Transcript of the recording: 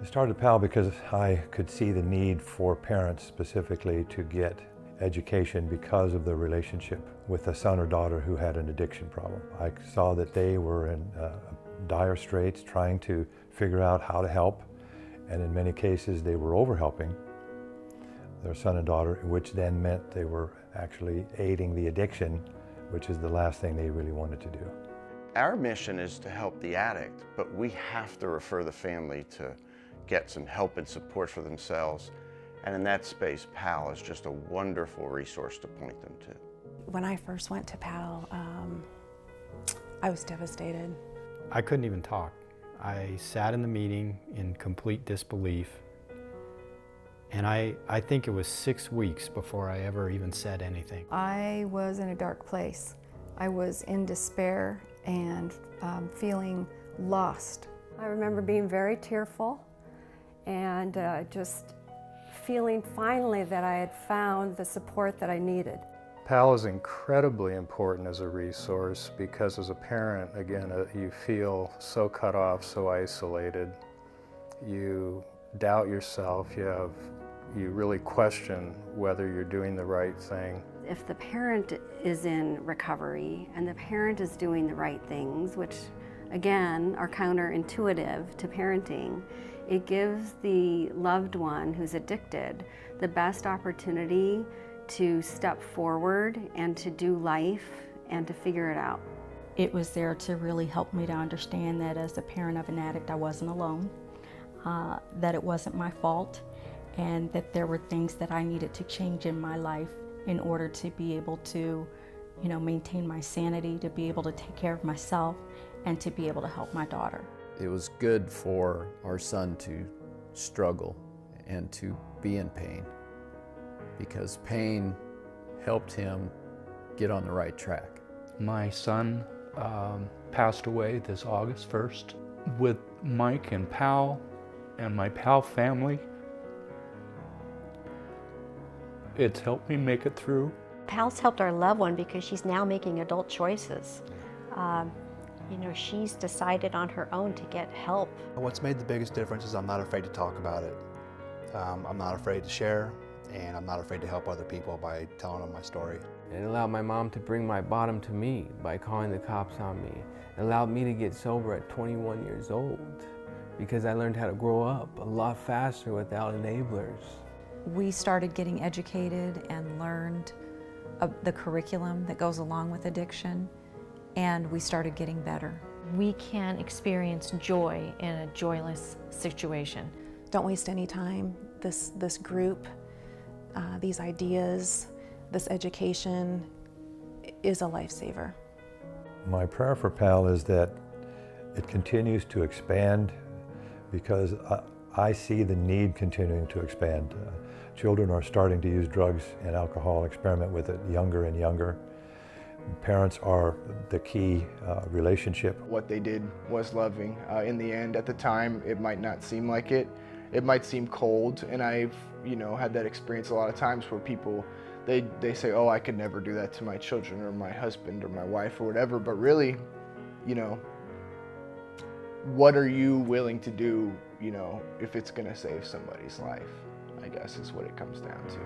I started PAL because I could see the need for parents specifically to get education because of the relationship with a son or daughter who had an addiction problem. I saw that they were in dire straits trying to figure out how to help, and in many cases they were overhelping their son and daughter, which then meant they were actually aiding the addiction, which is the last thing they really wanted to do. Our mission is to help the addict, but we have to refer the family to get some help and support for themselves. And in that space, PAL is just a wonderful resource to point them to. When I first went to PAL, I was devastated. I couldn't even talk. I sat in the meeting in complete disbelief, and I think it was 6 weeks before I ever even said anything. I was in a dark place. I was in despair and feeling lost. I remember being very tearful and just feeling finally that I had found the support that I needed. PAL is incredibly important as a resource because as a parent, again, you feel so cut off, so isolated. You doubt yourself, you really question whether you're doing the right thing. If the parent is in recovery and the parent is doing the right things, which again are counterintuitive to parenting, it gives the loved one who's addicted the best opportunity to step forward and to do life and to figure it out. It was there to really help me to understand that as a parent of an addict, I wasn't alone, that it wasn't my fault, and that there were things that I needed to change in my life in order to be able to, maintain my sanity, to be able to take care of myself, and to be able to help my daughter. It was good for our son to struggle and to be in pain, because pain helped him get on the right track. My son passed away this August 1st. With Mike and PAL and my PAL family, it's helped me make it through. PAL's helped our loved one because she's now making adult choices. She's decided on her own to get help. What's made the biggest difference is I'm not afraid to talk about it. I'm not afraid to share, and I'm not afraid to help other people by telling them my story. It allowed my mom to bring my bottom to me by calling the cops on me. It allowed me to get sober at 21 years old because I learned how to grow up a lot faster without enablers. We started getting educated and learned the curriculum that goes along with addiction, and we started getting better. We can experience joy in a joyless situation. Don't waste any time. This group, these ideas, this education is a lifesaver. My prayer for PAL is that it continues to expand, because I see the need continuing to expand. Children are starting to use drugs and alcohol, experiment with it younger and younger. Parents are the key relationship. What they did was loving. In the end, at the time, it might not seem like it. It might seem cold, and I've had that experience a lot of times where people, they say, oh, I could never do that to my children or my husband or my wife or whatever, but really, what are you willing to do, if it's gonna save somebody's life, I guess is what it comes down to.